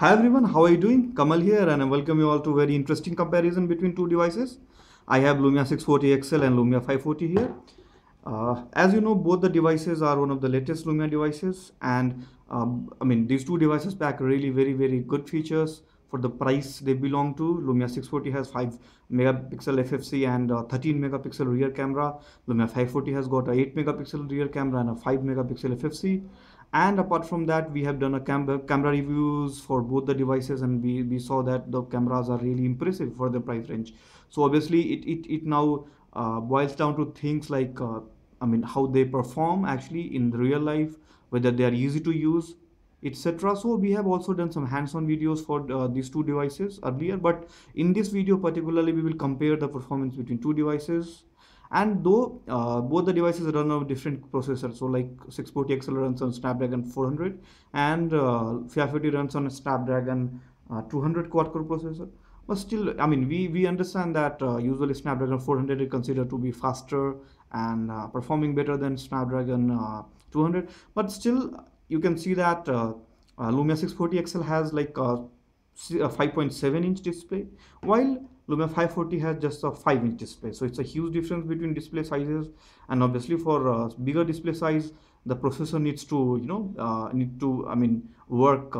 Hi everyone, how are you doing? Kamal here and I welcome you all to a very interesting comparison between two devices. I have Lumia 640 XL and Lumia 540 here. As you know, both the devices are one of the latest Lumia devices, and these two devices pack really very good features for the price they belong to. Lumia 640 has 5 megapixel FFC and 13 megapixel rear camera. Lumia 540 has got a 8 megapixel rear camera and a 5 megapixel FFC. And apart from that, we have done a camera reviews for both the devices, and we saw that the cameras are really impressive for the price range. So obviously it now boils down to things like how they perform actually in the real life, whether they are easy to use, etc. So we have also done some hands-on videos for these two devices earlier, but in this video particularly we will compare the performance between two devices. And though both the devices run on different processors, so like 640 XL runs on Snapdragon 400 and 540 runs on a Snapdragon 200 quad-core processor. But still, we understand that usually Snapdragon 400 is considered to be faster and performing better than Snapdragon 200. But still, you can see that Lumia 640 XL has like a 5.7-inch display, while Lumia 540 has just a 5-inch display. So it's a huge difference between display sizes, and obviously for bigger display size, the processor needs to work.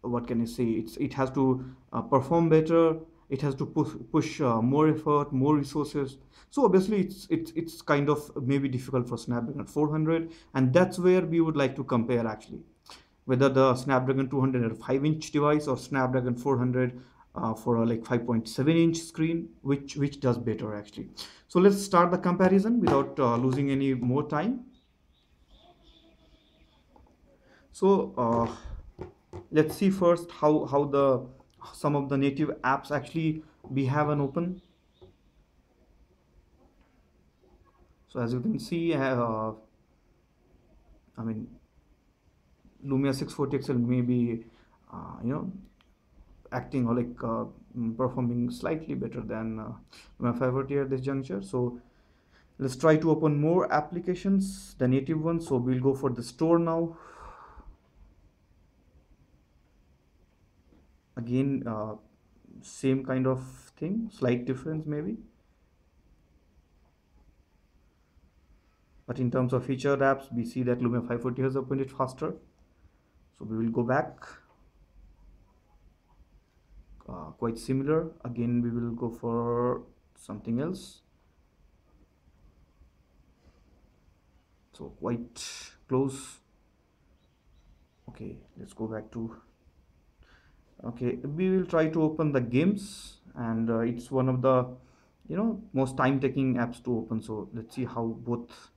What can I say? It has to perform better. It has to push more effort, more resources. So obviously it's kind of maybe difficult for Snapdragon 400, and that's where we would like to compare actually, whether the Snapdragon 200 is a 5-inch device or Snapdragon 400 for a like 5.7-inch screen, which does better actually. So let's start the comparison without losing any more time. So let's see first how the some of the native apps actually we have an open. So as you can see, Lumia 640 XL may be acting or like performing slightly better than Lumia 540 at this juncture. So let's try to open more applications, the native ones. So we'll go for the store now. Again, same kind of thing, slight difference maybe. But in terms of featured apps, we see that Lumia 540 has opened it faster. So we will go back. Quite similar. Again, we will go for something else. So quite close. Okay, let's go back to. Okay, we will try to open the games, and it's one of the most time-taking apps to open. So let's see how both.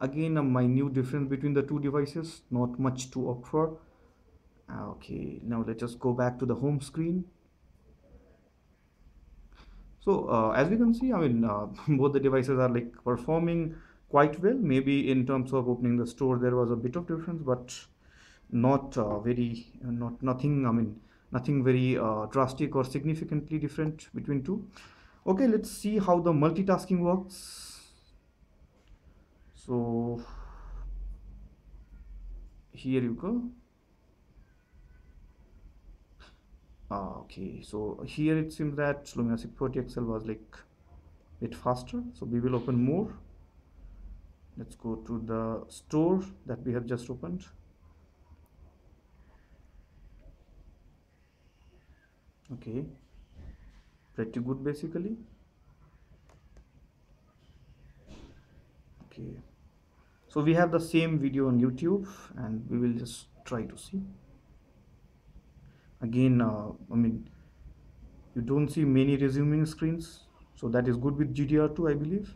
Again, a minute difference between the two devices, not much to opt for. Okay, now let's just go back to the home screen. So as we can see, both the devices are like performing quite well. Maybe in terms of opening the store, there was a bit of difference, but not nothing very drastic or significantly different between two. Okay, let's see how the multitasking works. So here you go. Okay, so here it seems that Lumia 640 XL was like a bit faster. So we will open more. Let's go to the store that we have just opened. Okay, pretty good basically. Okay, so we have the same video on YouTube, and we will just try to see. Again, you don't see many resuming screens, so that is good with GDR2, I believe.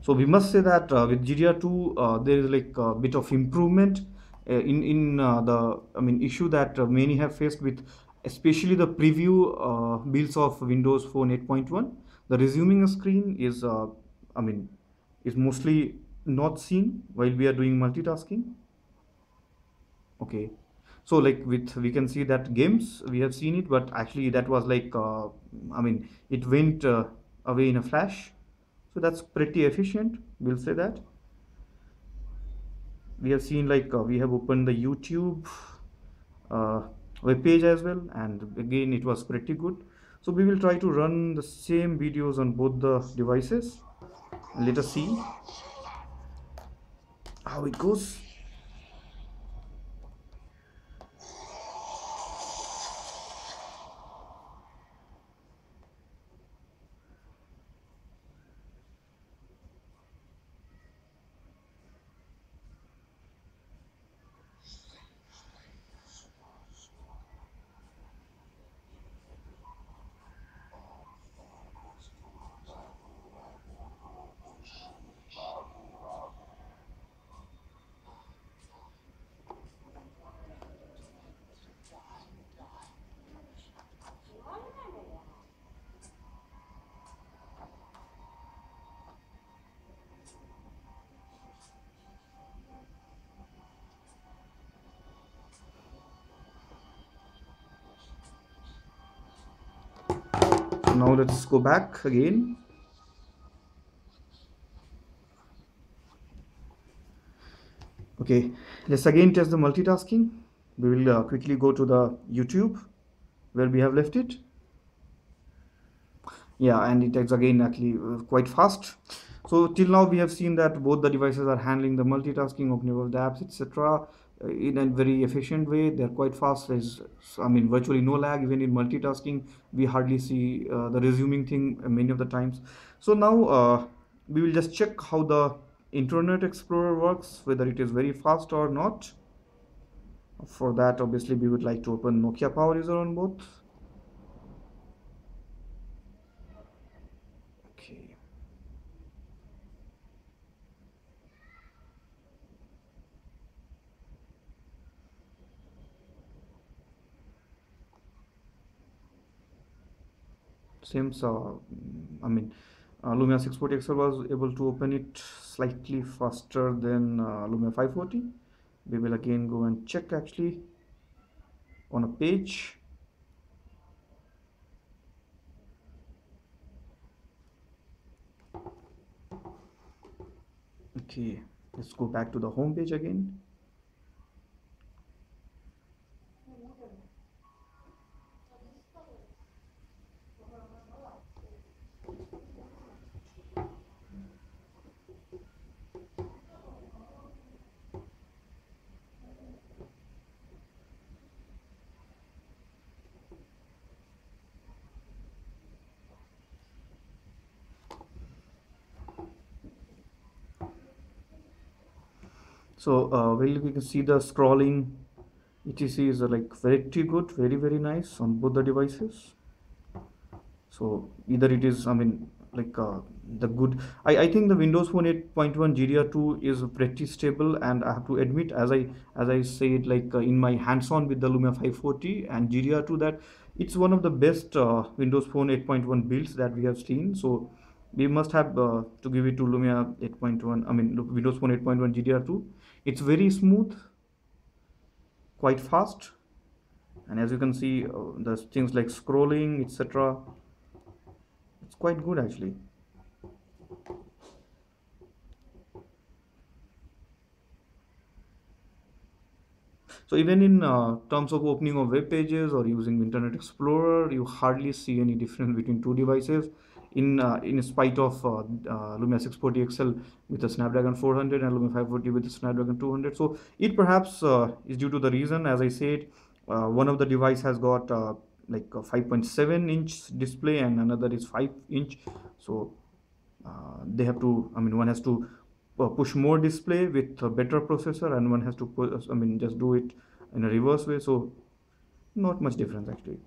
So we must say that with GDR2 there is like a bit of improvement in the issue that many have faced with especially the preview builds of Windows Phone 8.1. The resuming screen is, I mean, is mostly not seen while we are doing multitasking. Okay, so like with we can see that games we have seen it, but actually that was like I mean it went away in a flash. So that's pretty efficient. We'll say that we have seen like we have opened the YouTube uh, web page as well, and again it was pretty good. So we will try to run the same videos on both the devices. Let us see how it goes. So now let's go back again. Okay, let's again test the multitasking. We will quickly go to the YouTube where we have left it. Yeah, and it is again actually quite fast. So till now we have seen that both the devices are handling the multitasking, opening of the apps, etc. In a very efficient way. They're quite fast. There's, I mean, virtually no lag. Even in multitasking, we hardly see the resuming thing many of the times. So now we will just check how the Internet Explorer works, whether it is very fast or not. For that, obviously, we would like to open Nokia Power User on both. Okay. Seems, I mean, Lumia 640 XL was able to open it slightly faster than Lumia 540. We will again go and check actually on a page. Okay, let's go back to the home page again. So well, we can see the scrolling etc is like very good, very nice on both the devices. So either it is, I mean, like the good. I think the Windows Phone 8.1 GDR2 is pretty stable, and I have to admit, as I said, like in my hands-on with the Lumia 540 and GDR2, that it's one of the best Windows Phone 8.1 builds that we have seen. So we must have to give it to Lumia 8.1. I mean, Windows Phone 8.1 GDR2. It's very smooth, quite fast, and as you can see, the things like scrolling, etc. It's quite good actually. So even in terms of opening of web pages or using Internet Explorer, you hardly see any difference between two devices. In spite of Lumia 640 XL with the Snapdragon 400 and Lumia 540 with the Snapdragon 200, so it perhaps is due to the reason, as I said, one of the device has got like a 5.7-inch display and another is 5-inch. So they have to, I mean, one has to push more display with a better processor, and one has to push, I mean, just do it in a reverse way. So not much difference actually.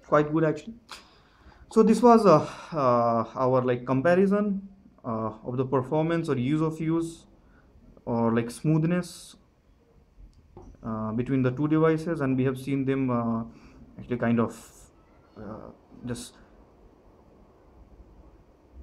Quite good actually. So this was our like comparison of the performance or use or like smoothness between the two devices, and we have seen them actually kind of just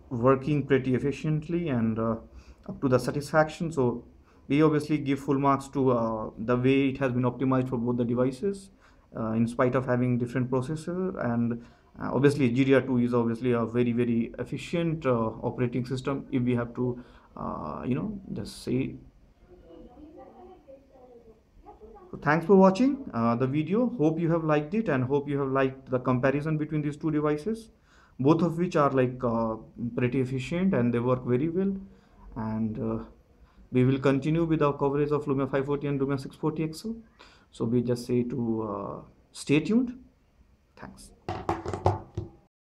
working pretty efficiently and up to the satisfaction. So we obviously give full marks to the way it has been optimized for both the devices in spite of having different processor. And obviously GDR2 is obviously a very efficient operating system, if we have to just say. So thanks for watching the video. Hope you have liked it and hope you have liked the comparison between these two devices, both of which are like pretty efficient and they work very well. And we will continue with our coverage of Lumia 540 and Lumia 640 XL. So we just say to stay tuned. Thanks.